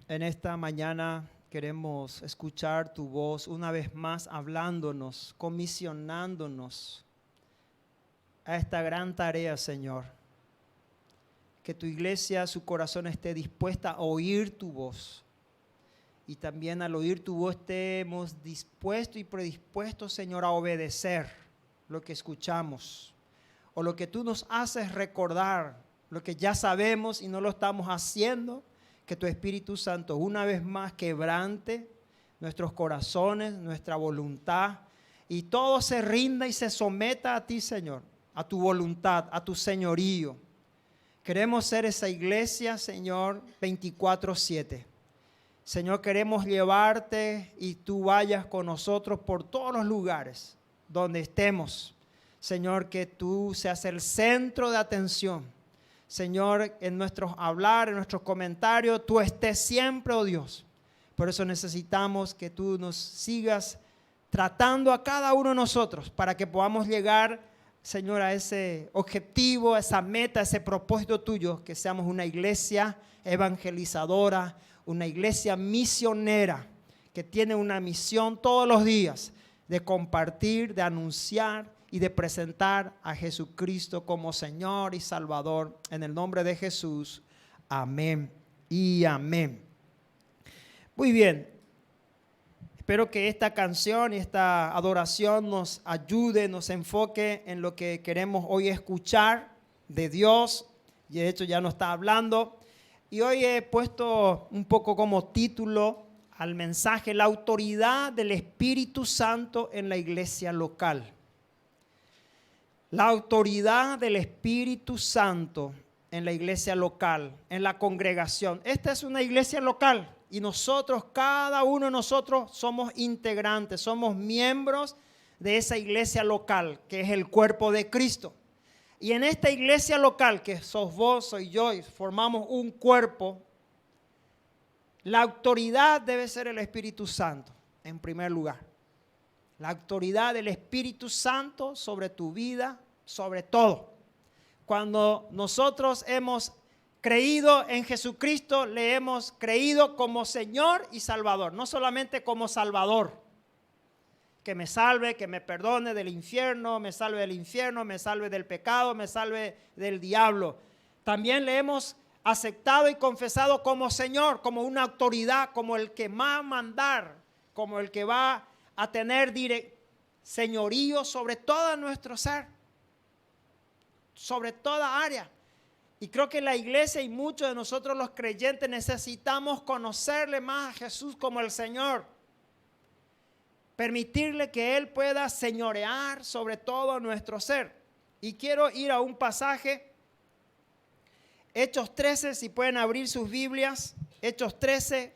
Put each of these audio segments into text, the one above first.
En esta mañana queremos escuchar tu voz una vez más hablándonos, comisionándonos a esta gran tarea, Señor. Que tu iglesia, su corazón esté dispuesta a oír tu voz. Y también al oír tu voz estemos dispuestos y predispuestos, Señor, a obedecer lo que escuchamos. O lo que tú nos haces recordar, lo que ya sabemos y no lo estamos haciendo. Que tu Espíritu Santo una vez más quebrante nuestros corazones, nuestra voluntad, y todo se rinda y se someta a ti, Señor, a tu voluntad, a tu señorío. Queremos ser esa iglesia, Señor, 24/7. Señor, queremos llevarte y tú vayas con nosotros por todos los lugares donde estemos. Señor, que tú seas el centro de atención. Señor, en nuestros hablar, en nuestros comentarios, tú estés siempre, oh Dios. Por eso necesitamos que tú nos sigas tratando a cada uno de nosotros para que podamos llegar, Señor, a ese objetivo, a esa meta, a ese propósito tuyo, que seamos una iglesia evangelizadora, una iglesia misionera, que tiene una misión todos los días de compartir, de anunciar y de presentar a Jesucristo como Señor y Salvador. En el nombre de Jesús, amén y amén. Muy bien, espero que esta canción y esta adoración nos ayude, nos enfoque en lo que queremos hoy escuchar de Dios. Y de hecho ya nos está hablando. Y hoy he puesto un poco como título al mensaje: la autoridad del Espíritu Santo en la iglesia local. La autoridad del Espíritu Santo en la iglesia local, en la congregación. Esta es una iglesia local y nosotros, cada uno de nosotros, somos integrantes, somos miembros de esa iglesia local, que es el cuerpo de Cristo. Y en esta iglesia local, que sos vos, soy yo, y formamos un cuerpo, la autoridad debe ser el Espíritu Santo, en primer lugar. La autoridad del Espíritu Santo sobre tu vida, sobre todo. Cuando nosotros hemos creído en Jesucristo, le hemos creído como Señor y Salvador, no solamente como Salvador. Que me salve, que me perdone del infierno, me salve del pecado, me salve del diablo. También le hemos aceptado y confesado como Señor, como una autoridad, como el que va a mandar, como el que va a tener señorío sobre todo nuestro ser, sobre toda área. Y creo que la iglesia y muchos de nosotros los creyentes necesitamos conocerle más a Jesús como el Señor. Permitirle que Él pueda señorear sobre todo nuestro ser. Y quiero ir a un pasaje, Hechos 13, si pueden abrir sus Biblias, Hechos 13.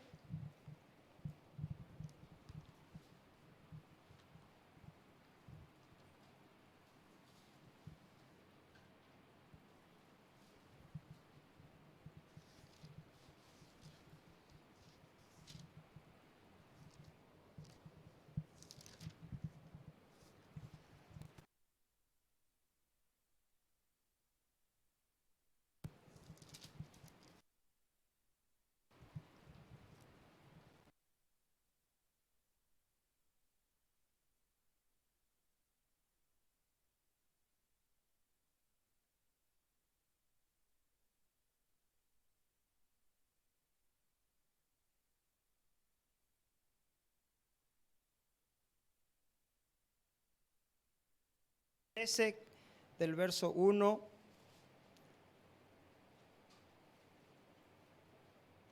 Del verso 1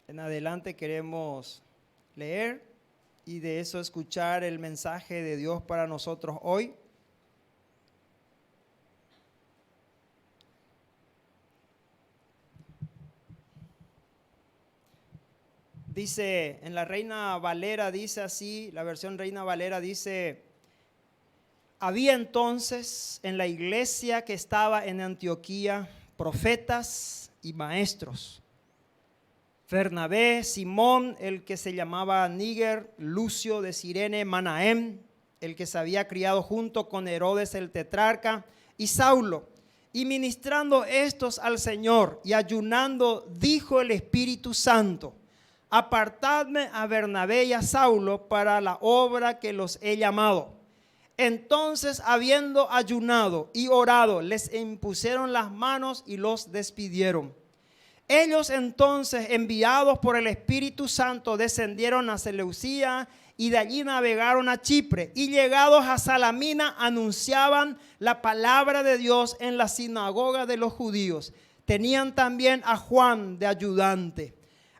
en adelante queremos leer y de eso escuchar el mensaje de Dios para nosotros hoy. Dice, en la Reina Valera dice así, la versión Reina Valera dice: había entonces en la iglesia que estaba en Antioquía profetas y maestros. Bernabé, Simón, el que se llamaba Níger, Lucio de Cirene, Manahem, el que se había criado junto con Herodes el tetrarca, y Saulo. Y ministrando estos al Señor y ayunando, dijo el Espíritu Santo: apartadme a Bernabé y a Saulo para la obra que los he llamado. Entonces, habiendo ayunado y orado, les impusieron las manos y los despidieron. Ellos entonces, enviados por el Espíritu Santo, descendieron a Seleucía y de allí navegaron a Chipre. Y llegados a Salamina, anunciaban la palabra de Dios en la sinagoga de los judíos. Tenían también a Juan de ayudante.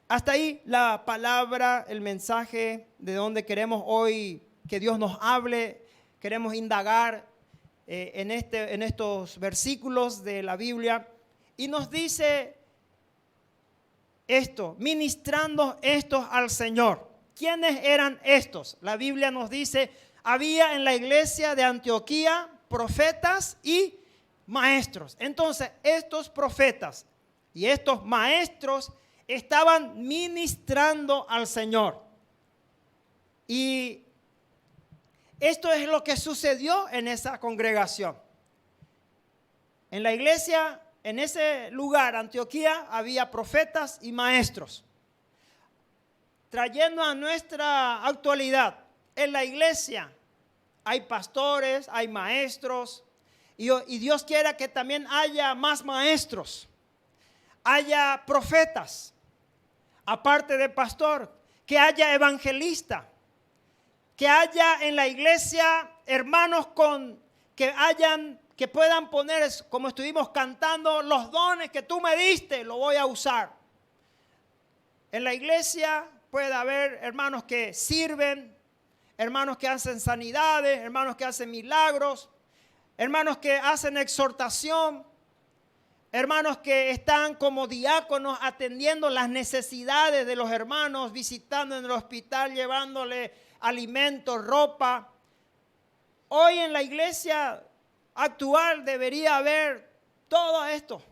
Hasta ahí la palabra, el mensaje de donde queremos hoy que Dios nos hable. Queremos indagar en estos versículos de la Biblia. Y nos dice esto, ministrando estos al Señor. ¿Quiénes eran estos? La Biblia nos dice, había en la iglesia de Antioquía profetas y maestros. Entonces, estos profetas y estos maestros estaban ministrando al Señor. Y esto es lo que sucedió en esa congregación. En la iglesia, en ese lugar, Antioquía, había profetas y maestros. Trayendo a nuestra actualidad, en la iglesia hay pastores, hay maestros, y Dios quiera que también haya más maestros, haya profetas, aparte de pastor, que haya evangelista, que haya en la iglesia hermanos que puedan poner, como estuvimos cantando, los dones que tú me diste, lo voy a usar. En la iglesia puede haber hermanos que sirven, hermanos que hacen sanidades, hermanos que hacen milagros, hermanos que hacen exhortación, hermanos que están como diáconos atendiendo las necesidades de los hermanos, visitando en el hospital, llevándole alimentos, ropa. Hoy en la iglesia actual debería haber todo esto.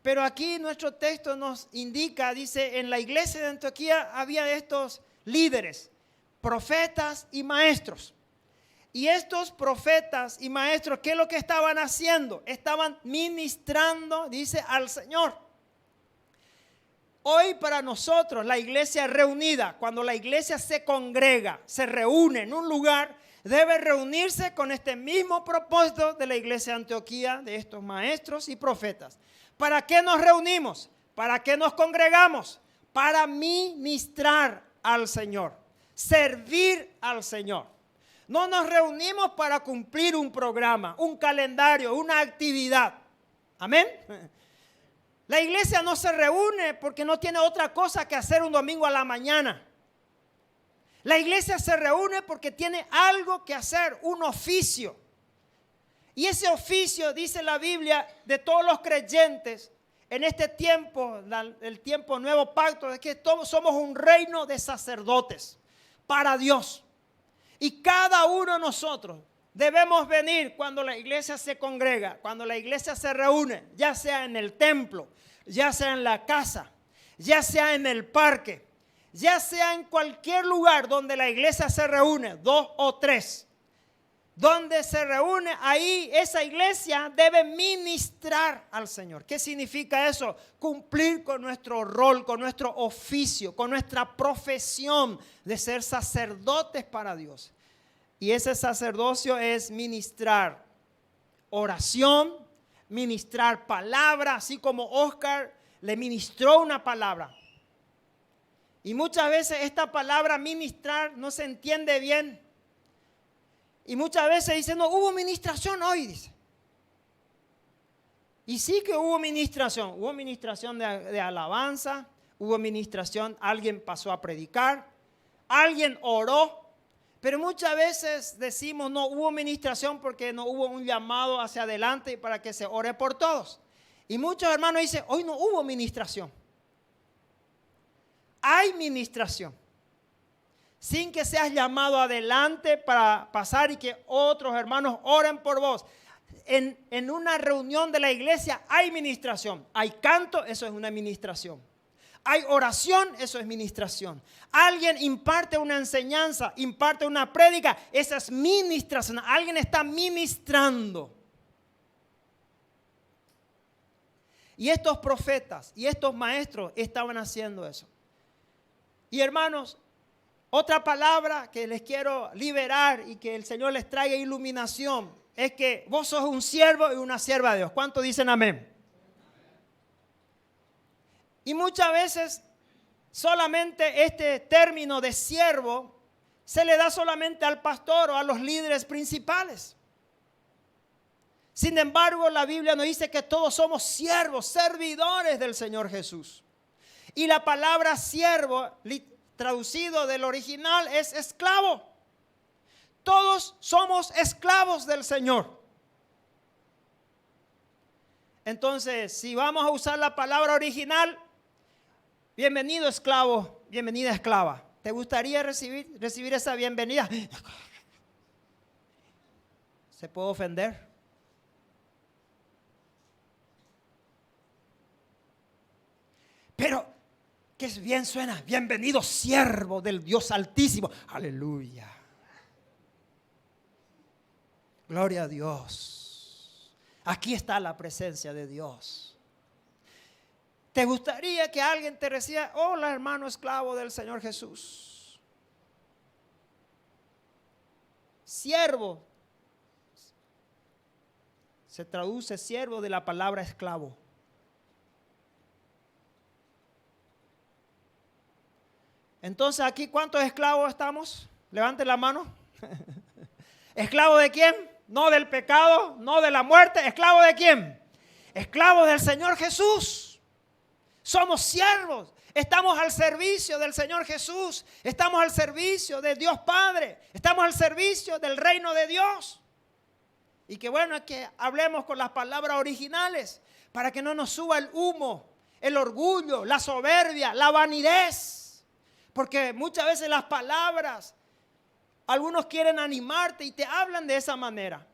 Pero aquí nuestro texto nos indica, dice, en la iglesia de Antioquía había estos líderes, profetas y maestros. Y estos profetas y maestros, ¿qué es lo que estaban haciendo? Estaban ministrando, dice, al Señor. Hoy para nosotros la iglesia reunida, cuando la iglesia se congrega, se reúne en un lugar, debe reunirse con este mismo propósito de la iglesia de Antioquía, de estos maestros y profetas. ¿Para qué nos reunimos? ¿Para qué nos congregamos? Para ministrar al Señor, servir al Señor. No nos reunimos para cumplir un programa, un calendario, una actividad. Amén. La iglesia no se reúne porque no tiene otra cosa que hacer un domingo a la mañana. La iglesia se reúne porque tiene algo que hacer, un oficio. Y ese oficio, dice la Biblia, de todos los creyentes en este tiempo, el tiempo nuevo pacto, es que todos somos un reino de sacerdotes para Dios. Y cada uno de nosotros debemos venir cuando la iglesia se congrega, cuando la iglesia se reúne, ya sea en el templo, ya sea en la casa, ya sea en el parque, ya sea en cualquier lugar donde la iglesia se reúne, 2 o 3. Donde se reúne, ahí esa iglesia debe ministrar al Señor. ¿Qué significa eso? Cumplir con nuestro rol, con nuestro oficio, con nuestra profesión de ser sacerdotes para Dios. Y ese sacerdocio es ministrar oración, ministrar palabra, así como Oscar le ministró una palabra. Y muchas veces esta palabra ministrar no se entiende bien. Y muchas veces dicen, no, hubo ministración hoy, dice. Y sí que hubo ministración de alabanza, hubo ministración, alguien pasó a predicar, alguien oró. Pero muchas veces decimos, no hubo ministración porque no hubo un llamado hacia adelante para que se ore por todos. Y muchos hermanos dicen, hoy no hubo ministración. Hay ministración. Sin que seas llamado adelante para pasar y que otros hermanos oren por vos. En una reunión de la iglesia hay ministración. Hay canto, eso es una ministración. Hay oración, eso es ministración. Alguien imparte una enseñanza, imparte una prédica, esa es ministración. Alguien está ministrando. Y estos profetas y estos maestros estaban haciendo eso. Y hermanos, otra palabra que les quiero liberar y que el Señor les traiga iluminación es que vos sos un siervo y una sierva de Dios. ¿Cuántos dicen amén? Y muchas veces solamente este término de siervo se le da solamente al pastor o a los líderes principales. Sin embargo, la Biblia nos dice que todos somos siervos, servidores del Señor Jesús. Y la palabra siervo, traducido del original, es esclavo. Todos somos esclavos del Señor. Entonces, si vamos a usar la palabra original, bienvenido esclavo, bienvenida esclava. ¿Te gustaría recibir esa bienvenida? ¿Se puede ofender? Pero, que bien suena, bienvenido siervo del Dios Altísimo. Aleluya. Gloria a Dios. Aquí está la presencia de Dios. ¿Te gustaría que alguien te reciba? Hola, hermano esclavo del Señor Jesús. Siervo. Se traduce siervo de la palabra esclavo. Entonces, aquí, ¿cuántos esclavos estamos? Levanten la mano. ¿Esclavo de quién? No del pecado, no de la muerte. ¿Esclavo de quién? Esclavo del Señor Jesús. Somos siervos. Estamos al servicio del Señor Jesús. Estamos al servicio de Dios Padre. Estamos al servicio del reino de Dios. Y qué bueno es que hablemos con las palabras originales para que no nos suba el humo, el orgullo, la soberbia, la vanidad. Porque muchas veces las palabras, algunos quieren animarte y te hablan de esa manera.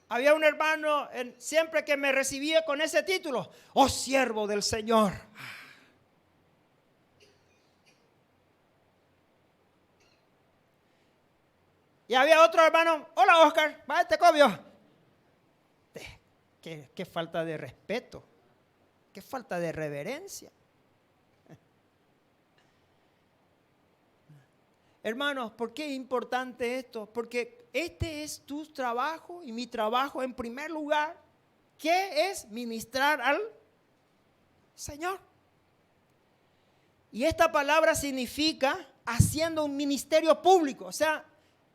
Había un hermano, siempre que me recibía con ese título, oh siervo del Señor. Y había otro hermano, hola Oscar, va este cobio. Qué falta de respeto, qué falta de reverencia. Hermanos, ¿por qué es importante esto? Porque este es tu trabajo y mi trabajo en primer lugar, que es ministrar al Señor. Y esta palabra significa haciendo un ministerio público. O sea,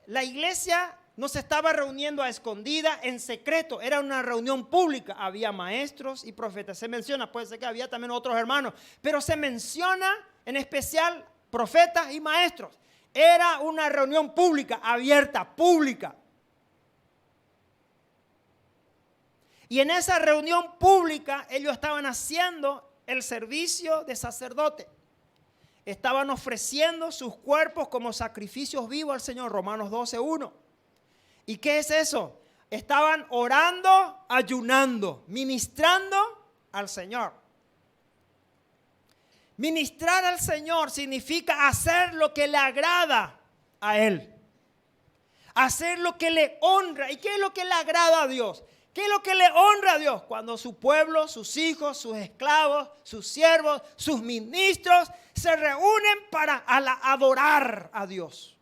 la iglesia no se estaba reuniendo a escondida, en secreto. Era una reunión pública. Había maestros y profetas. Se menciona, puede ser que había también otros hermanos, pero se menciona en especial profetas y maestros. Era una reunión pública, abierta, pública. Y en esa reunión pública ellos estaban haciendo el servicio de sacerdote. Estaban ofreciendo sus cuerpos como sacrificios vivos al Señor, Romanos 12:1. ¿Y qué es eso? Estaban orando, ayunando, ministrando al Señor. Ministrar al Señor significa hacer lo que le agrada a Él. Hacer lo que le honra. ¿Y qué es lo que le agrada a Dios? ¿Qué es lo que le honra a Dios? Cuando su pueblo, sus hijos, sus esclavos, sus siervos, sus ministros se reúnen para adorar a Dios.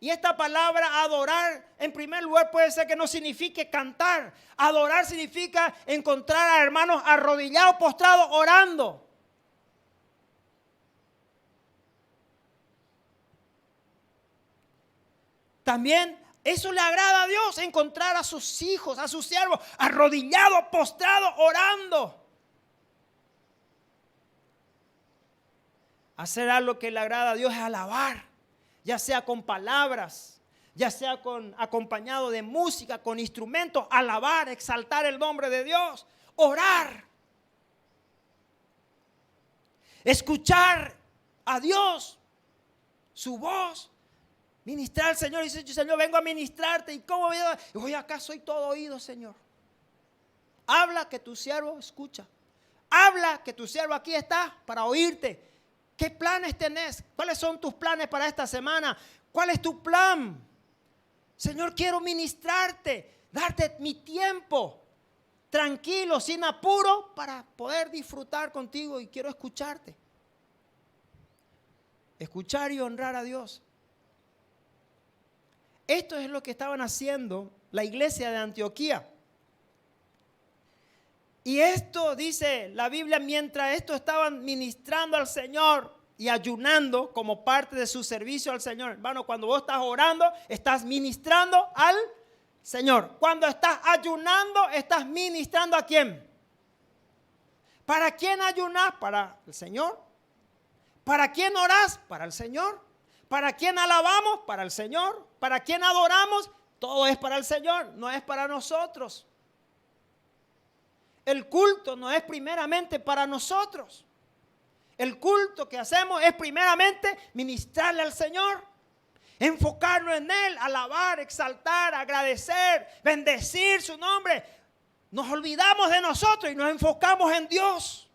Y esta palabra adorar, en primer lugar, puede ser que no signifique cantar. Adorar significa encontrar a hermanos arrodillados, postrados, orando. También eso le agrada a Dios, encontrar a sus hijos, a sus siervos, arrodillados, postrados, orando. Hacer algo que le agrada a Dios es alabar, ya sea con palabras, ya sea acompañado de música, con instrumentos, alabar, exaltar el nombre de Dios, orar, escuchar a Dios, su voz. Ministrar al Señor y dice, Señor, vengo a ministrarte. ¿Y cómo voy a? Hoy acá soy todo oído, Señor. Habla que tu siervo escucha. Habla que tu siervo aquí está para oírte. ¿Qué planes tenés? ¿Cuáles son tus planes para esta semana? ¿Cuál es tu plan? Señor, quiero ministrarte, darte mi tiempo, tranquilo, sin apuro, para poder disfrutar contigo y quiero escucharte. escuchar y honrar a Dios. Esto es lo que estaban haciendo la iglesia de Antioquía. Y esto dice la Biblia, mientras esto estaban ministrando al Señor y ayunando como parte de su servicio al Señor. Hermano, cuando vos estás orando, estás ministrando al Señor. Cuando estás ayunando, estás ministrando ¿a quién? ¿Para quién ayunás? Para el Señor. ¿Para quién orás? Para el Señor. ¿Para quién alabamos? Para el Señor. ¿Para quién adoramos? Todo es para el Señor, no es para nosotros. El culto no es primeramente para nosotros. El culto que hacemos es primeramente ministrarle al Señor, enfocarnos en Él, alabar, exaltar, agradecer, bendecir su nombre. Nos olvidamos de nosotros y nos enfocamos en Dios,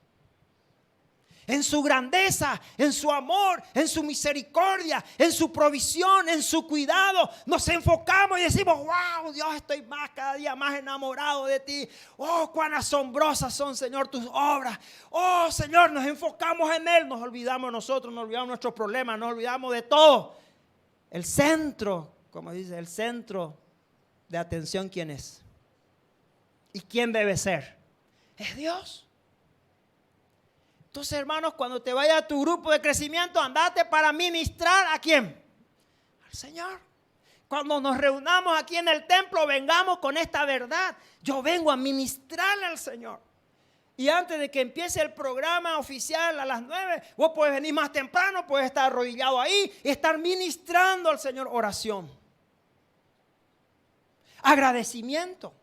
en su grandeza, en su amor, en su misericordia, en su provisión, en su cuidado. Nos enfocamos y decimos, wow, Dios, estoy cada día más enamorado de ti. Oh, cuán asombrosas son, Señor, tus obras. Oh, Señor, nos enfocamos en Él. Nos olvidamos nosotros, nos olvidamos nuestros problemas, nos olvidamos de todo. El centro, como dice, el centro de atención, ¿quién es? ¿Y quién debe ser? Es Dios. Entonces, hermanos, cuando te vayas a tu grupo de crecimiento, andate para ministrar ¿a quién? Al Señor. Cuando nos reunamos aquí en el templo, vengamos con esta verdad. Yo vengo a ministrarle al Señor. Y antes de que empiece el programa oficial a las 9, vos podés venir más temprano, podés estar arrodillado ahí y estar ministrando al Señor oración. Agradecimiento.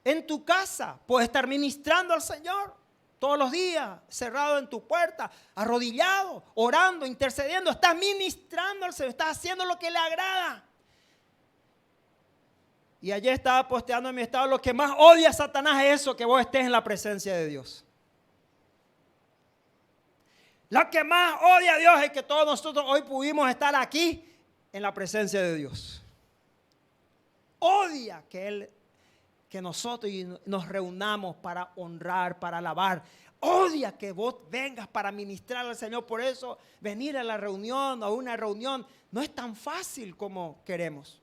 En tu casa puedes estar ministrando al Señor todos los días, cerrado en tu puerta, arrodillado, orando, intercediendo. Estás ministrando al Señor, estás haciendo lo que le agrada. Y ayer estaba posteando en mi estado, lo que más odia a Satanás es eso, que vos estés en la presencia de Dios. Lo que más odia a Dios es que todos nosotros hoy pudimos estar aquí en la presencia de Dios. Odia que nosotros nos reunamos para honrar, para alabar. Odia que vos vengas para ministrar al Señor. Por eso venir a la reunión o a una reunión no es tan fácil como queremos.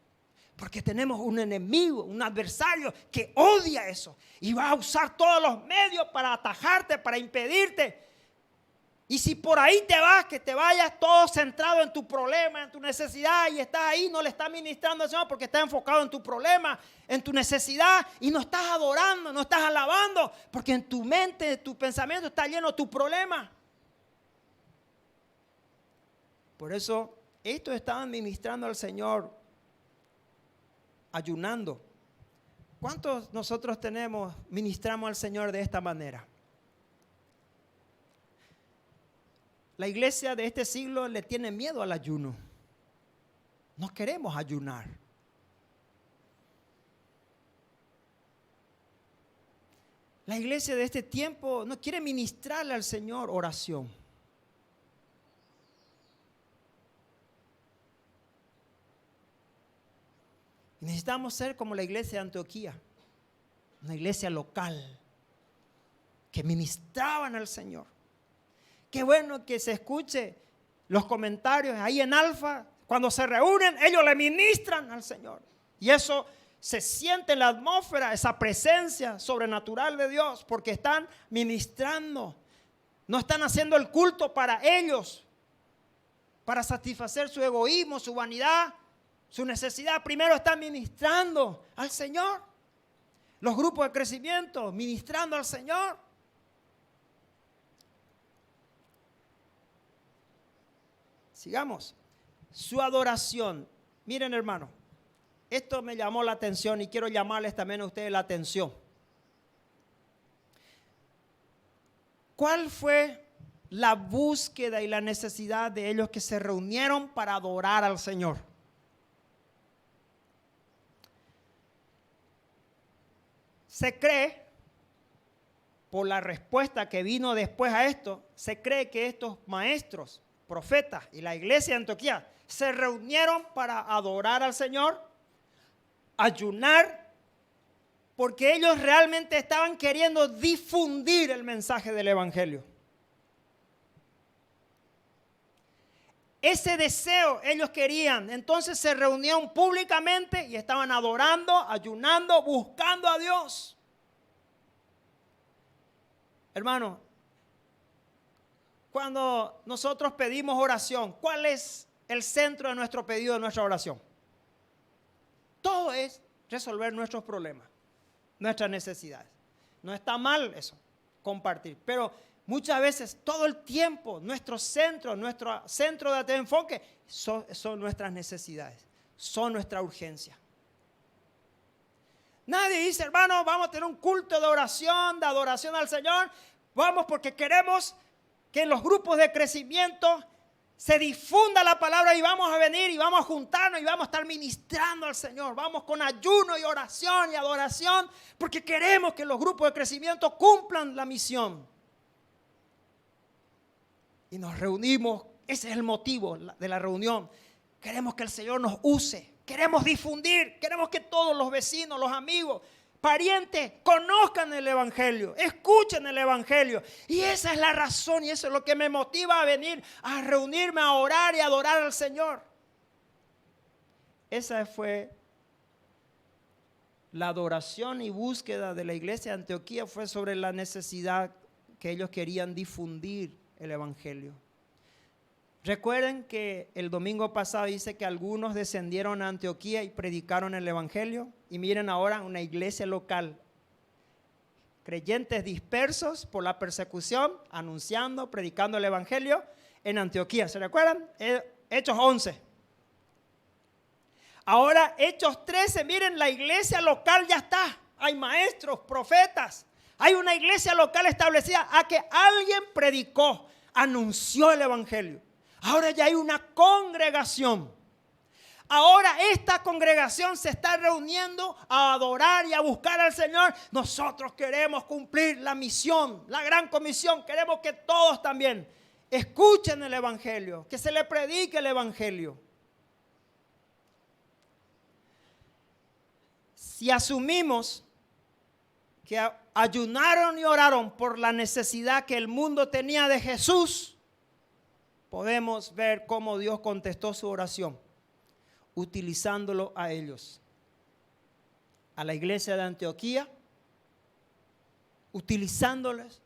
Porque tenemos un enemigo, un adversario que odia eso. Y va a usar todos los medios para atajarte, para impedirte. Y si por ahí te vas, que te vayas todo centrado en tu problema, en tu necesidad, y estás ahí, no le estás ministrando al Señor porque estás enfocado en tu problema, en tu necesidad, y no estás adorando, no estás alabando, porque en tu mente, tu pensamiento está lleno de tu problema. Por eso, estos estaban ministrando al Señor, ayunando. ¿Cuántos nosotros ministramos al Señor de esta manera? La iglesia de este siglo le tiene miedo al ayuno. No queremos ayunar. La iglesia de este tiempo no quiere ministrarle al Señor oración. Necesitamos ser como la iglesia de Antioquía, una iglesia local que ministraban al Señor. Qué bueno que se escuche los comentarios ahí en Alfa. Cuando se reúnen, ellos le ministran al Señor. Y eso se siente en la atmósfera, esa presencia sobrenatural de Dios, porque están ministrando. No están haciendo el culto para ellos, para satisfacer su egoísmo, su vanidad, su necesidad. Primero están ministrando al Señor. Los grupos de crecimiento, ministrando al Señor. Sigamos. Su adoración. Miren, hermano, esto me llamó la atención y quiero llamarles también a ustedes la atención. ¿Cuál fue la búsqueda y la necesidad de ellos que se reunieron para adorar al Señor? Se cree, por la respuesta que vino después a esto, se cree que estos maestros, profetas y la iglesia de Antioquía se reunieron para adorar al Señor, ayunar Porque ellos realmente estaban queriendo difundir el mensaje del evangelio. Ese deseo ellos querían. Entonces se reunieron públicamente y estaban adorando, ayunando, buscando a Dios. Hermano, cuando nosotros pedimos oración, ¿cuál es el centro de nuestro pedido, de nuestra oración? Todo es resolver nuestros problemas, nuestras necesidades. No está mal eso, compartir, pero muchas veces todo el tiempo nuestro centro de enfoque son nuestras necesidades, son nuestra urgencia. Nadie dice, hermano, vamos a tener un culto de oración, de adoración al Señor. Vamos porque queremos que en los grupos de crecimiento se difunda la palabra y vamos a venir y vamos a juntarnos y vamos a estar ministrando al Señor. Vamos con ayuno y oración y adoración porque queremos que los grupos de crecimiento cumplan la misión. Y nos reunimos, ese es el motivo de la reunión. Queremos que el Señor nos use, queremos difundir, queremos que todos los vecinos, los amigos, parientes conozcan el evangelio, escuchen el evangelio. Y esa es la razón y eso es lo que me motiva a venir, a reunirme, a orar y a adorar al Señor. Esa fue la adoración y búsqueda de la iglesia de Antioquía, fue sobre la necesidad que ellos querían difundir el evangelio. Recuerden que el domingo pasado dice que algunos descendieron a Antioquía y predicaron el evangelio. Y miren ahora una iglesia local. Creyentes dispersos por la persecución, anunciando, predicando el evangelio en Antioquía. ¿Se recuerdan? Hechos 11. Ahora Hechos 13, miren, la iglesia local ya está. Hay maestros, profetas. Hay una iglesia local establecida a que alguien predicó, anunció el evangelio. Ahora ya hay una congregación. Ahora esta congregación se está reuniendo a adorar y a buscar al Señor. Nosotros queremos cumplir la misión, la gran comisión. Queremos que todos también escuchen el evangelio, que se le predique el evangelio. Si asumimos que ayunaron y oraron por la necesidad que el mundo tenía de Jesús, podemos ver cómo Dios contestó su oración, utilizándolo a ellos, a la iglesia de Antioquía, utilizándoles.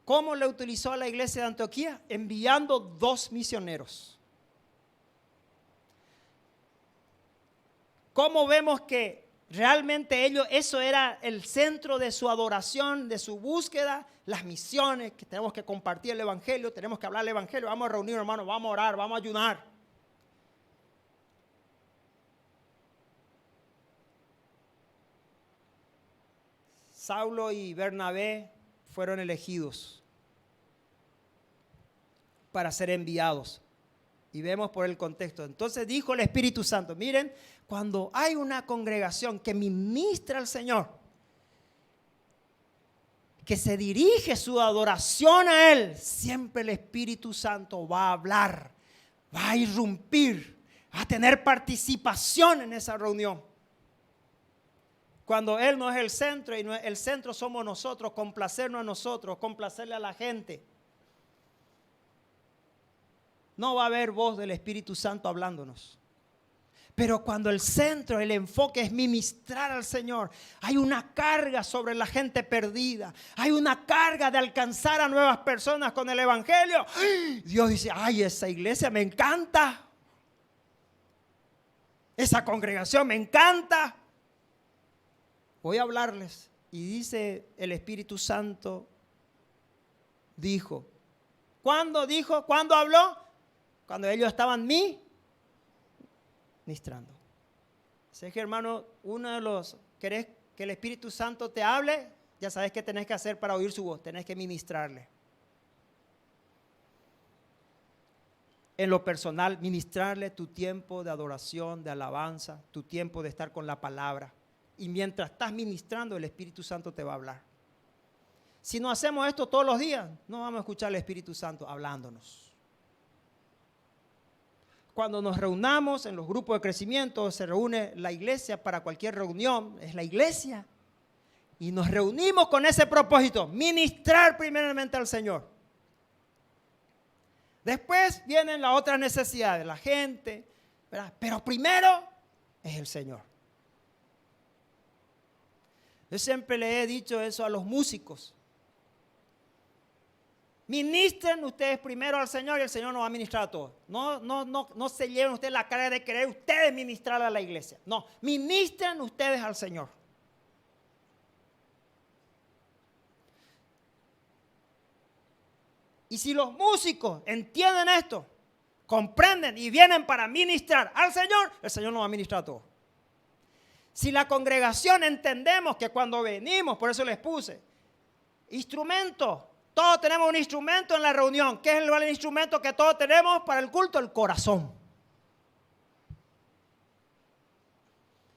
¿Cómo le utilizó a la iglesia de Antioquía? Enviando 2 misioneros. ¿Cómo vemos que realmente ellos, eso era el centro de su adoración, de su búsqueda? Las misiones, que tenemos que compartir el evangelio, tenemos que hablar el evangelio, vamos a reunirnos, hermanos, vamos a orar, vamos a ayunar. Saulo y Bernabé fueron elegidos para ser enviados. Y vemos por el contexto. Entonces dijo el Espíritu Santo, miren, cuando hay una congregación que ministra al Señor, que se dirige su adoración a Él, siempre el Espíritu Santo va a hablar, va a irrumpir, va a tener participación en esa reunión. Cuando Él no es el centro y el centro somos nosotros, complacernos a nosotros, complacerle a la gente, no va a haber voz del Espíritu Santo hablándonos. Pero cuando el centro, el enfoque es ministrar al Señor, hay una carga sobre la gente perdida. Hay una carga de alcanzar a nuevas personas con el evangelio. Dios dice, ay, esa iglesia me encanta. Esa congregación me encanta. Voy a hablarles. Y dice el Espíritu Santo, dijo. ¿Cuándo dijo? ¿Cuándo habló? Cuando ellos estaban ministrando. Sé que, hermano, uno de los, ¿querés que el Espíritu Santo te hable? Ya sabes qué tenés que hacer para oír su voz. Tenés que ministrarle. En lo personal, ministrarle tu tiempo de adoración, de alabanza, tu tiempo de estar con la palabra. Y mientras estás ministrando, el Espíritu Santo te va a hablar. Si no hacemos esto todos los días, no vamos a escuchar al Espíritu Santo hablándonos. Cuando nos reunamos en los grupos de crecimiento, se reúne la iglesia para cualquier reunión, es la iglesia. Y nos reunimos con ese propósito, ministrar primeramente al Señor. Después vienen las otras necesidades, la gente, ¿verdad? Pero primero es el Señor. Yo siempre le he dicho eso a los músicos. Ministren ustedes primero al Señor y el Señor nos va a ministrar a todos. No se lleven ustedes la carga de querer ustedes ministrar a la iglesia. No, ministren ustedes al Señor. Y si los músicos entienden esto, comprenden y vienen para ministrar al Señor, el Señor nos va a ministrar a todos. Si la congregación entendemos que cuando venimos, por eso les puse, instrumentos, todos tenemos un instrumento en la reunión. ¿Qué es el instrumento que todos tenemos para el culto? El corazón.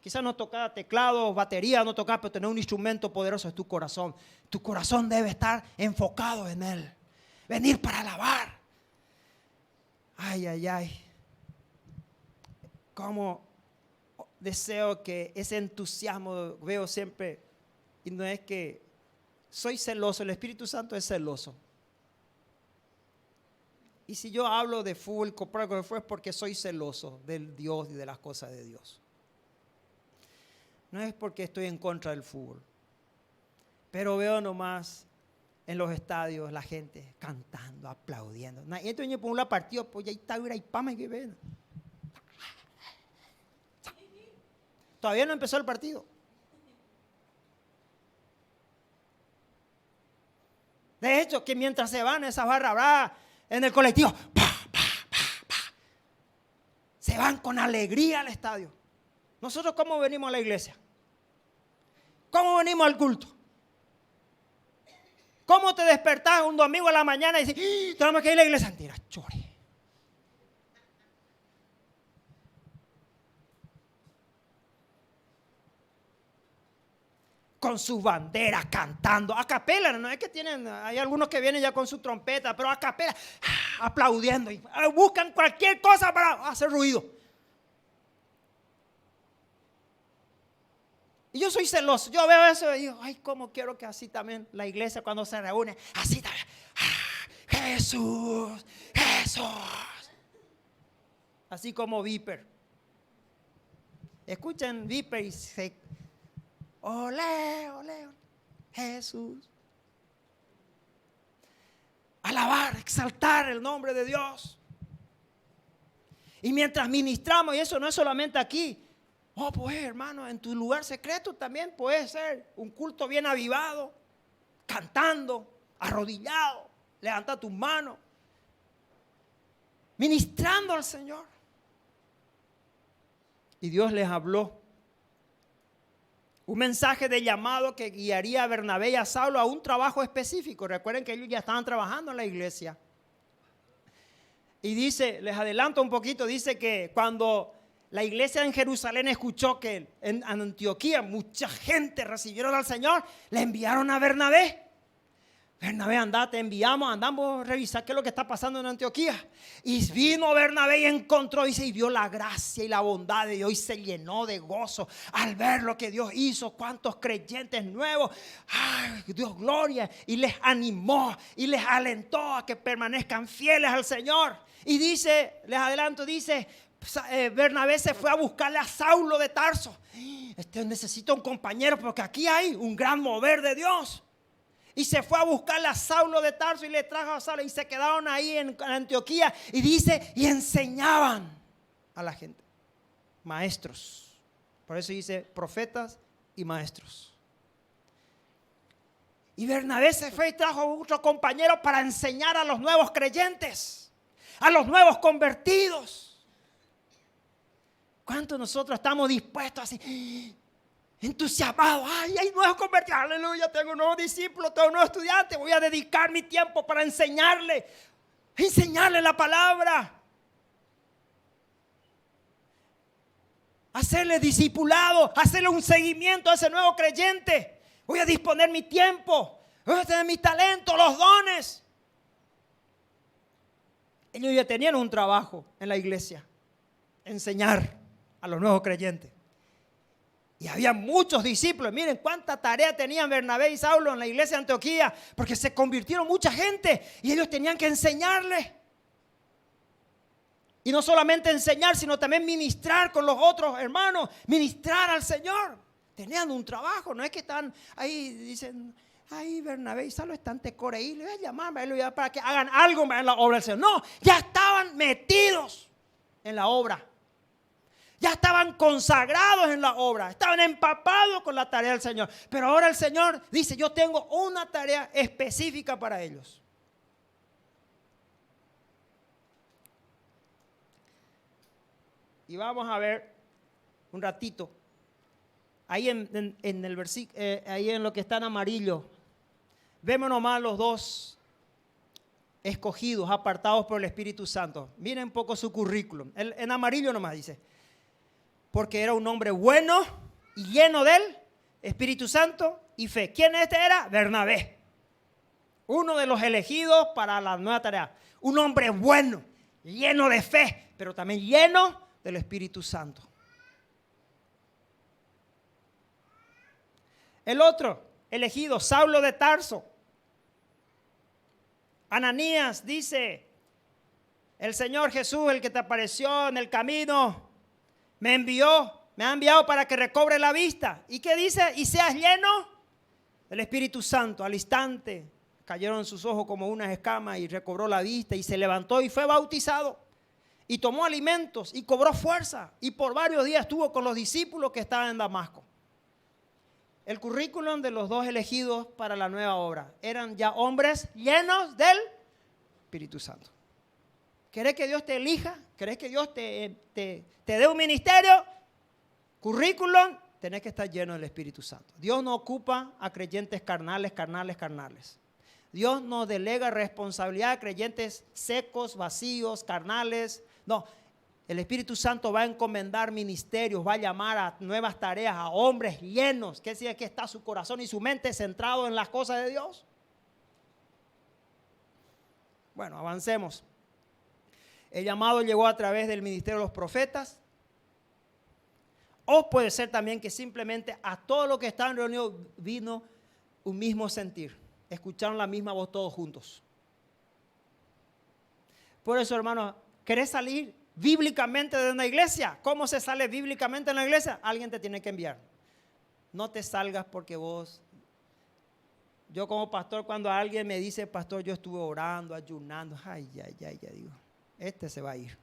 Quizás no tocar teclado, batería, no tocar, pero tener un instrumento poderoso es tu corazón. Tu corazón debe estar enfocado en Él. Venir para alabar. Ay, ay, ay. Cómo deseo que ese entusiasmo veo siempre. Y no es que soy celoso, el Espíritu Santo es celoso. Y si yo hablo de fútbol, comprar con el fútbol, es porque soy celoso del Dios y de las cosas de Dios. No es porque estoy en contra del fútbol. Pero veo nomás en los estadios la gente cantando, aplaudiendo. Y entonces por un partido, pues ya está y pama que ven. Todavía no empezó el partido. De hecho, que mientras se van esas barras bravas en el colectivo, se van con alegría al estadio. Nosotros, ¿cómo venimos a la iglesia? ¿Cómo venimos al culto? ¿Cómo te despertás un domingo a la mañana y dices, tenemos que ir a la iglesia? Tira, chore. Con sus banderas, cantando, a capela, no es que tienen, hay algunos que vienen ya con su trompeta, pero a capela, aplaudiendo, y buscan cualquier cosa para hacer ruido. Y yo soy celoso, yo veo eso y digo, ay, cómo quiero que así también la iglesia cuando se reúne, así también, Jesús, Jesús. Así como Viper. Escuchen Viper y se... Olé, olé, Jesús. Alabar, exaltar el nombre de Dios. Y mientras ministramos, y eso no es solamente aquí, pues hermano, en tu lugar secreto también puede ser un culto bien avivado, cantando, arrodillado, levanta tus manos, ministrando al Señor. Y Dios les habló un mensaje de llamado que guiaría a Bernabé y a Saulo a un trabajo específico. Recuerden que ellos ya estaban trabajando en la iglesia. Y dice, les adelanto un poquito, dice que cuando la iglesia en Jerusalén escuchó que en Antioquía mucha gente recibieron al Señor, le enviaron a Bernabé. Bernabé, andate, enviamos, andamos a revisar qué es lo que está pasando en Antioquía. Y vino Bernabé y encontró, dice, y vio la gracia y la bondad de Dios y se llenó de gozo al ver lo que Dios hizo, cuántos creyentes nuevos. Ay, Dios, gloria. Y les animó y les alentó a que permanezcan fieles al Señor. Y dice, les adelanto, dice, Bernabé se fue a buscarle a Saulo de Tarso. Necesito un compañero porque aquí hay un gran mover de Dios. Y se fue a buscarle a Saulo de Tarso y le trajo a Saulo y se quedaron ahí en Antioquía. Y dice, y enseñaban a la gente. Maestros. Por eso dice profetas y maestros. Y Bernabé se fue y trajo a otro compañero para enseñar a los nuevos creyentes, a los nuevos convertidos. ¿Cuántos nosotros estamos dispuestos así? Entusiasmado, ay, hay nuevos convertidos, aleluya, tengo un nuevo discípulo, tengo un nuevo estudiante, voy a dedicar mi tiempo para enseñarle la palabra, hacerle discipulado, hacerle un seguimiento a ese nuevo creyente. Voy a disponer mi tiempo, voy a tener mi talento, los dones. Ellos ya tenían un trabajo en la iglesia, enseñar a los nuevos creyentes. Y había muchos discípulos. Miren cuánta tarea tenían Bernabé y Saulo en la iglesia de Antioquía, porque se convirtieron mucha gente y ellos tenían que enseñarles. Y no solamente enseñar, sino también ministrar con los otros hermanos, ministrar al Señor. Tenían un trabajo, no es que están ahí, dicen, ay, Bernabé y Saulo están tecoreí, le voy a llamar para que hagan algo en la obra del Señor. No, ya estaban metidos en la obra. Ya estaban consagrados en la obra, estaban empapados con la tarea del Señor. Pero ahora el Señor dice, yo tengo una tarea específica para ellos. Y vamos a ver un ratito, ahí en el versículo, ahí en lo que está en amarillo, vemos nomás los dos escogidos, apartados por el Espíritu Santo. Miren un poco su currículum, en amarillo nomás dice. Porque era un hombre bueno y lleno del Espíritu Santo y fe. ¿Quién este era? Bernabé. Uno de los elegidos para la nueva tarea. Un hombre bueno, lleno de fe, pero también lleno del Espíritu Santo. El otro elegido, Saulo de Tarso. Ananías dice, el Señor Jesús, el que te apareció en el camino, me ha enviado para que recobre la vista. ¿Y qué dice? Y seas lleno del Espíritu Santo. Al instante cayeron sus ojos como unas escamas y recobró la vista y se levantó y fue bautizado. Y tomó alimentos y cobró fuerza. Y por varios días estuvo con los discípulos que estaban en Damasco. El currículum de los dos elegidos para la nueva obra eran ya hombres llenos del Espíritu Santo. ¿Querés que Dios te elija? ¿Querés que Dios te dé un ministerio? Currículum, tenés que estar lleno del Espíritu Santo. Dios no ocupa a creyentes carnales. Dios no delega responsabilidad a creyentes secos, vacíos, carnales. No, el Espíritu Santo va a encomendar ministerios, va a llamar a nuevas tareas, a hombres llenos. ¿Qué significa? Que está su corazón y su mente centrado en las cosas de Dios. Bueno, avancemos. El llamado llegó a través del ministerio de los profetas. O puede ser también que simplemente a todos los que estaban reunidos vino un mismo sentir. Escucharon la misma voz todos juntos. Por eso, hermanos, ¿querés salir bíblicamente de una iglesia? ¿Cómo se sale bíblicamente en la iglesia? Alguien te tiene que enviar. No te salgas porque vos... Yo como pastor, cuando alguien me dice, pastor, yo estuve orando, ayunando, ya digo, este se va a ir.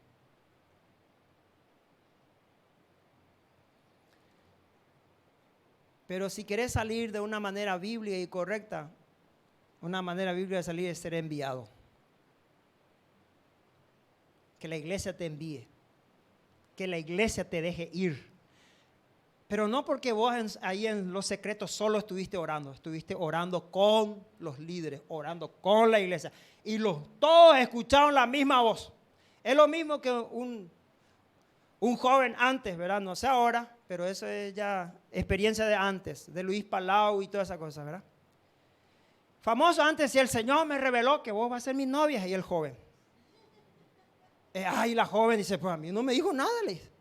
Pero si querés salir de una manera bíblica y correcta, una manera bíblica de salir es ser enviado. Que la iglesia te envíe. Que la iglesia te deje ir. Pero no porque vos ahí en los secretos solo estuviste orando con los líderes, orando con la iglesia. Y todos escucharon la misma voz. Es lo mismo que un joven antes, ¿verdad? No sé ahora, pero eso es ya experiencia de antes, de Luis Palau y todas esas cosas, ¿verdad? Famoso antes, si el Señor me reveló que vos vas a ser mi novia, y el joven. La joven dice, pues a mí no me dijo nada, le dice.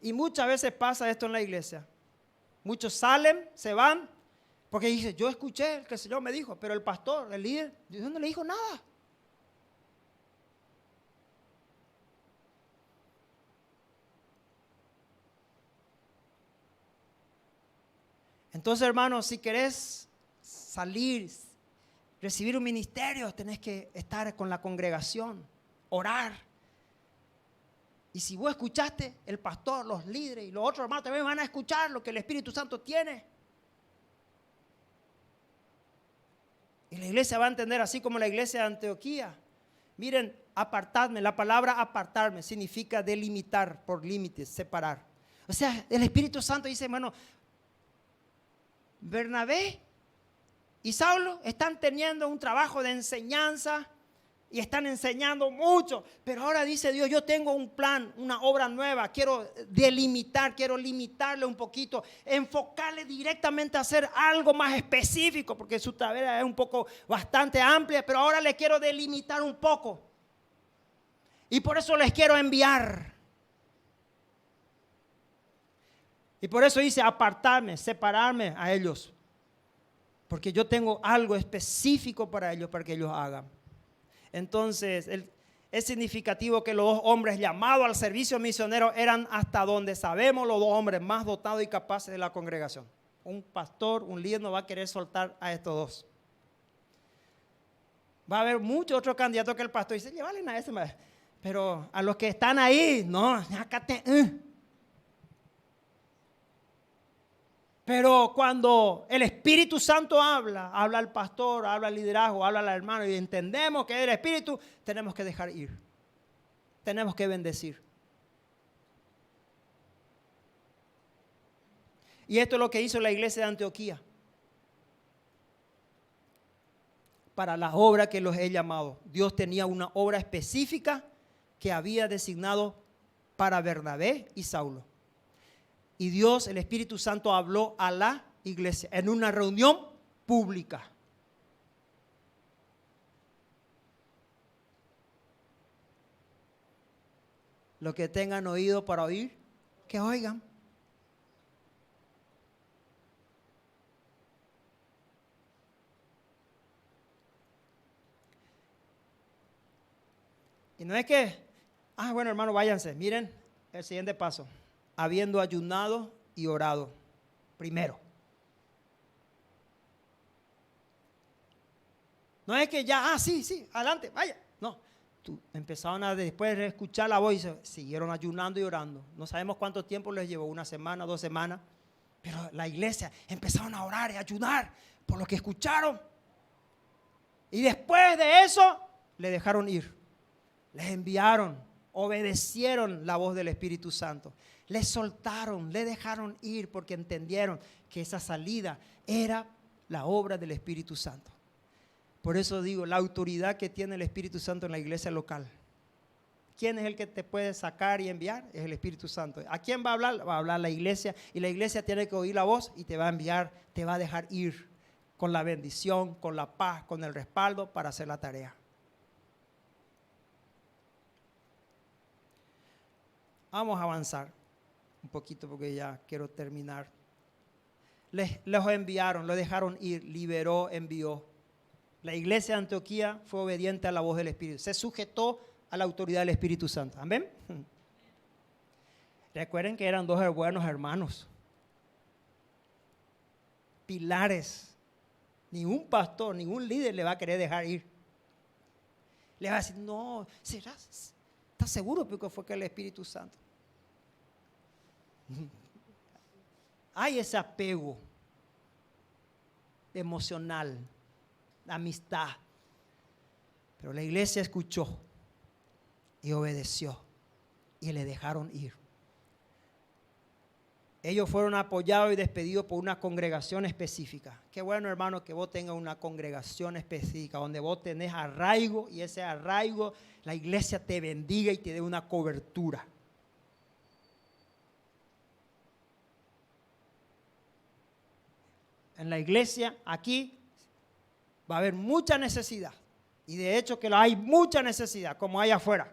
Y muchas veces pasa esto en la iglesia. Muchos salen, se van, porque dicen, yo escuché que el Señor me dijo, pero el pastor, el líder, Dios no le dijo nada. Entonces, hermanos, si querés salir, recibir un ministerio, tenés que estar con la congregación, orar. Y si vos escuchaste, el pastor, los líderes y los otros hermanos también van a escuchar lo que el Espíritu Santo tiene. Y la iglesia va a entender, así como la iglesia de Antioquía. Miren, apartadme, la palabra apartarme significa delimitar por límites, separar. O sea, el Espíritu Santo dice, bueno, Bernabé y Saulo están teniendo un trabajo de enseñanza y están enseñando mucho, pero ahora dice Dios, yo tengo un plan, una obra nueva, quiero delimitar, quiero limitarle un poquito, enfocarle directamente a hacer algo más específico, porque su tarea es un poco bastante amplia, pero ahora le quiero delimitar un poco. Y por eso les quiero enviar. Y por eso dice apartarme, separarme a ellos. Porque yo tengo algo específico para ellos, para que ellos hagan. Entonces, es significativo que los dos hombres llamados al servicio misionero eran, hasta donde sabemos, los dos hombres más dotados y capaces de la congregación. Un pastor, un líder no va a querer soltar a estos dos. Va a haber muchos otros candidatos que el pastor dice, llévalen a ese. Pero a los que están ahí, no, acá Pero cuando el Espíritu Santo habla al pastor, habla al liderazgo, habla al hermano y entendemos que es el Espíritu, tenemos que dejar ir. Tenemos que bendecir. Y esto es lo que hizo la iglesia de Antioquía. Para la obra que los he llamado. Dios tenía una obra específica que había designado para Bernabé y Saulo. Y Dios, el Espíritu Santo, habló a la iglesia en una reunión pública. Los que tengan oído para oír, que oigan. Y no es que, bueno hermano, váyanse. Miren el siguiente paso. Habiendo ayunado y orado, primero. No es que ya, sí, adelante, vaya. No, empezaron a después de escuchar la voz, siguieron ayunando y orando. No sabemos cuánto tiempo les llevó, 1 semana, 2 semanas. Pero la iglesia empezaron a orar y a ayunar por lo que escucharon. Y después de eso, le dejaron ir. Les enviaron, obedecieron la voz del Espíritu Santo. Les soltaron, le dejaron ir porque entendieron que esa salida era la obra del Espíritu Santo. Por eso digo, la autoridad que tiene el Espíritu Santo en la iglesia local. ¿Quién es el que te puede sacar y enviar? Es el Espíritu Santo. ¿A quién va a hablar? Va a hablar la iglesia, y la iglesia tiene que oír la voz y te va a enviar, te va a dejar ir con la bendición, con la paz, con el respaldo para hacer la tarea. Vamos a avanzar un poquito porque ya quiero terminar. Los enviaron, los dejaron ir, liberó, envió. La iglesia de Antioquía fue obediente a la voz del Espíritu. Se sujetó a la autoridad del Espíritu Santo. ¿Amén? Recuerden que eran dos buenos hermanos. Pilares. Ningún pastor, ningún líder le va a querer dejar ir. Le va a decir, no, ¿estás seguro porque fue que el Espíritu Santo? Hay ese apego emocional, amistad. Pero la iglesia escuchó y obedeció y le dejaron ir. Ellos fueron apoyados y despedidos por una congregación específica. Qué bueno, hermano, que vos tengas una congregación específica donde vos tenés arraigo, y ese arraigo la iglesia te bendiga y te dé una cobertura. En la iglesia aquí va a haber mucha necesidad, y de hecho que hay mucha necesidad como hay afuera.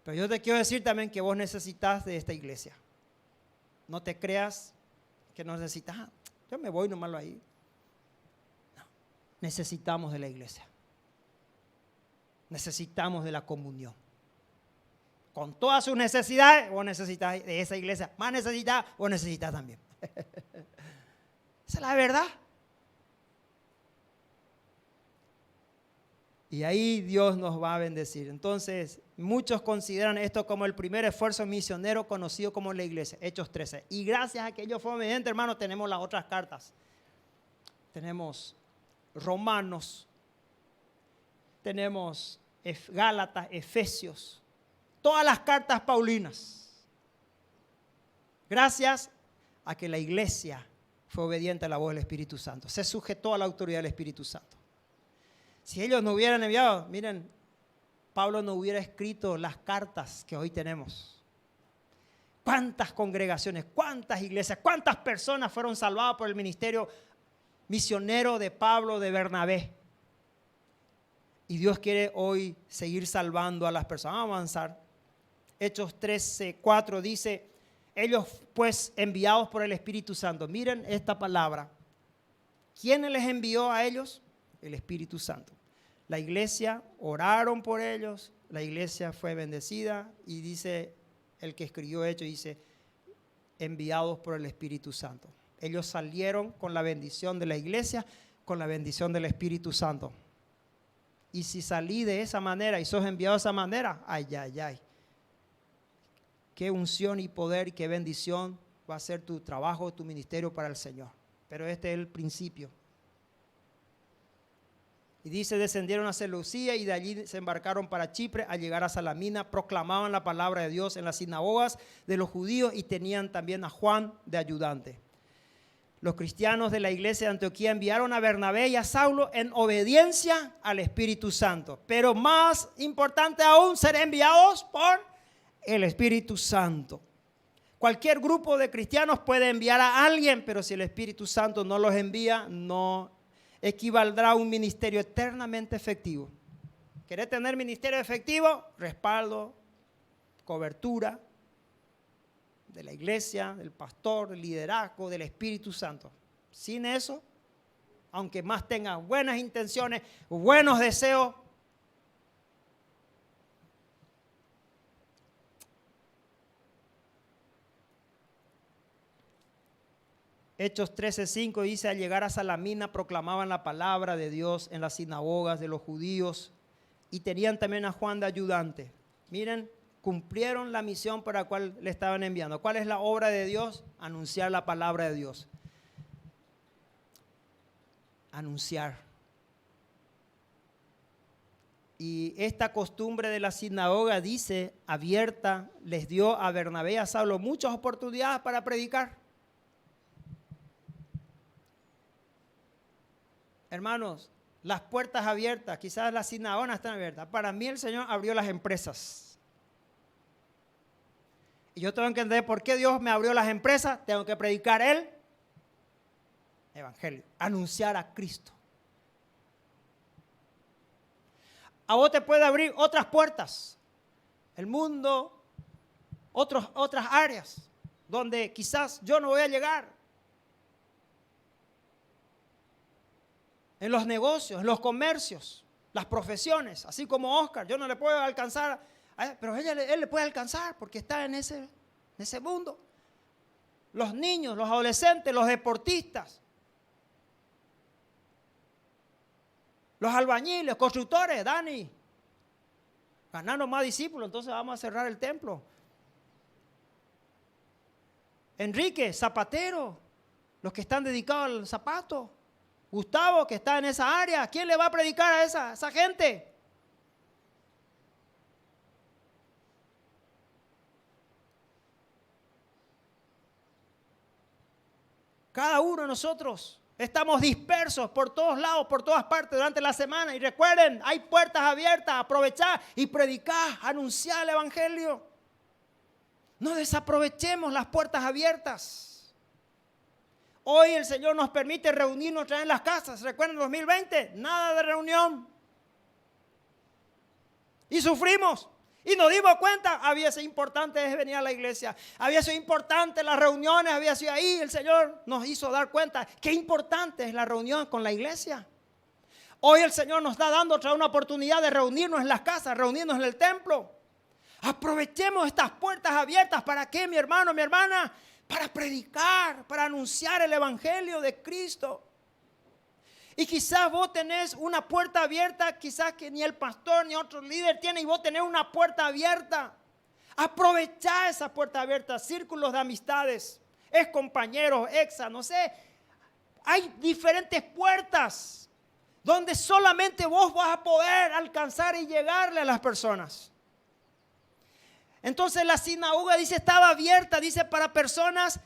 Pero yo te quiero decir también que vos necesitas de esta iglesia. No te creas que no necesitas. Yo me voy nomás ahí. No, necesitamos de la iglesia. Necesitamos de la comunión. Con todas sus necesidades, vos necesitas de esa iglesia. Más necesitas, vos necesitas también. Esa es la verdad. Y ahí Dios nos va a bendecir. Entonces, muchos consideran esto como el primer esfuerzo misionero conocido como la iglesia, Hechos 13. Y gracias a que ellos fueron obedientes, hermano, tenemos las otras cartas. Tenemos Romanos, tenemos Gálatas, Efesios, todas las cartas paulinas. Gracias a que la iglesia fue obediente a la voz del Espíritu Santo. Se sujetó a la autoridad del Espíritu Santo. Si ellos no hubieran enviado, miren, Pablo no hubiera escrito las cartas que hoy tenemos. ¿Cuántas congregaciones, cuántas iglesias, cuántas personas fueron salvadas por el ministerio misionero de Pablo, de Bernabé? Y Dios quiere hoy seguir salvando a las personas. Vamos a avanzar. Hechos 13:4 dice: ellos pues enviados por el Espíritu Santo. Miren esta palabra. ¿Quién les envió a ellos? El Espíritu Santo. La iglesia oraron por ellos, la iglesia fue bendecida y dice el que escribió Hechos, dice, enviados por el Espíritu Santo. Ellos salieron con la bendición de la iglesia, con la bendición del Espíritu Santo. Y si salí de esa manera y sos enviado de esa manera, ay, ay, ay. Qué unción y poder y qué bendición va a ser tu trabajo, tu ministerio para el Señor. Pero este es el principio. Y dice, descendieron a Seleucía y de allí se embarcaron para Chipre. Al llegar a Salamina, proclamaban la palabra de Dios en las sinagogas de los judíos y tenían también a Juan de ayudante. Los cristianos de la iglesia de Antioquía enviaron a Bernabé y a Saulo en obediencia al Espíritu Santo. Pero más importante aún, ser enviados por el Espíritu Santo. Cualquier grupo de cristianos puede enviar a alguien, pero si el Espíritu Santo no los envía, no equivaldrá a un ministerio eternamente efectivo. ¿Querés tener ministerio efectivo? Respaldo, cobertura de la iglesia, del pastor, del liderazgo, del Espíritu Santo. Sin eso, aunque más tengan buenas intenciones, buenos deseos, Hechos 13:5 dice, al llegar a Salamina proclamaban la palabra de Dios en las sinagogas de los judíos y tenían también a Juan de ayudante. Miren, cumplieron la misión para la cual le estaban enviando. ¿Cuál es la obra de Dios? Anunciar la palabra de Dios. Anunciar. Y esta costumbre de la sinagoga, dice, abierta, les dio a Bernabé y a Saulo muchas oportunidades para predicar. Hermanos, las puertas abiertas, quizás las sinagogas están abiertas. Para mí el Señor abrió las empresas. Y yo tengo que entender por qué Dios me abrió las empresas. Tengo que predicar el evangelio, anunciar a Cristo. A vos te puede abrir otras puertas, el mundo, otras áreas donde quizás yo no voy a llegar. En los negocios, en los comercios, las profesiones, así como Oscar, yo no le puedo alcanzar, pero él le puede alcanzar porque está en ese mundo. Los niños, los adolescentes, los deportistas, los albañiles, constructores, Dani, ganaron más discípulos, entonces vamos a cerrar el templo. Enrique, zapatero, los que están dedicados al zapato. Gustavo, que está en esa área, ¿quién le va a predicar a esa gente? Cada uno de nosotros estamos dispersos por todos lados, por todas partes durante la semana. Y recuerden, hay puertas abiertas, aprovechar y predicar, anunciar el evangelio. No desaprovechemos las puertas abiertas. Hoy el Señor nos permite reunirnos otra vez en las casas. ¿Recuerdan 2020? Nada de reunión. Y sufrimos. Y nos dimos cuenta, había sido importante venir a la iglesia. Había sido importante las reuniones, había sido ahí. El Señor nos hizo dar cuenta qué importante es la reunión con la iglesia. Hoy el Señor nos está dando otra una oportunidad de reunirnos en las casas, reunirnos en el templo. Aprovechemos estas puertas abiertas. ¿Para qué, mi hermano, mi hermana? Para predicar, para anunciar el evangelio de Cristo. Y quizás vos tenés una puerta abierta, quizás que ni el pastor ni otro líder tiene, y vos tenés una puerta abierta. Aprovechá esa puerta abierta, círculos de amistades, ex compañeros, exa, no sé. Hay diferentes puertas donde solamente vos vas a poder alcanzar y llegarle a las personas. Entonces la sinagoga, dice, estaba abierta, dice, para personas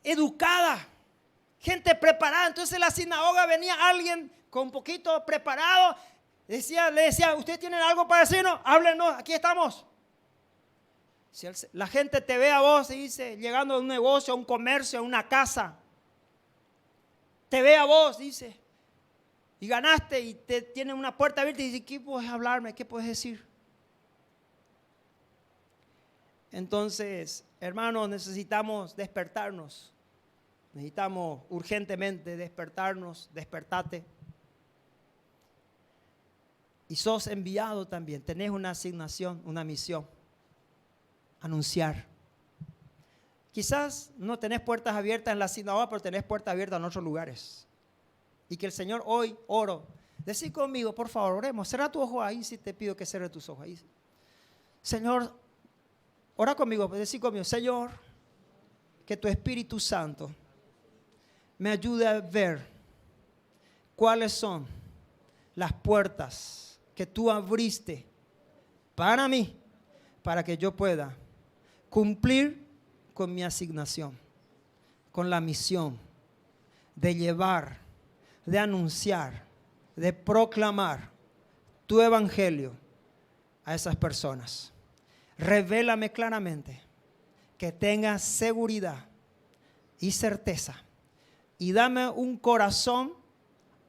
educadas, gente preparada. Entonces la sinagoga venía alguien con un poquito preparado, le decía, ¿ustedes tienen algo para decirnos? Háblenos, aquí estamos. Si la gente te ve a vos, dice, llegando a un negocio, a un comercio, a una casa, te ve a vos, dice, y ganaste y te tienen una puerta abierta y dice, ¿qué puedes hablarme? ¿Qué puedes decir? Entonces, hermanos, necesitamos despertarnos. Necesitamos urgentemente despertarnos, despertate. Y sos enviado también, tenés una asignación, una misión, anunciar. Quizás no tenés puertas abiertas en la sinagoga, pero tenés puertas abiertas en otros lugares. Y que el Señor hoy, oro, decí conmigo, por favor, oremos, cierra tu ojo ahí, si te pido que cierres tus ojos ahí. Señor, ora conmigo, decí conmigo, Señor, que tu Espíritu Santo me ayude a ver cuáles son las puertas que tú abriste para mí, para que yo pueda cumplir con mi asignación, con la misión de llevar, de anunciar, de proclamar tu evangelio a esas personas. Revélame claramente, que tenga seguridad y certeza, y dame un corazón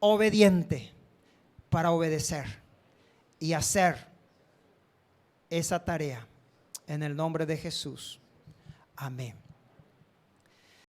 obediente para obedecer y hacer esa tarea en el nombre de Jesús. Amén.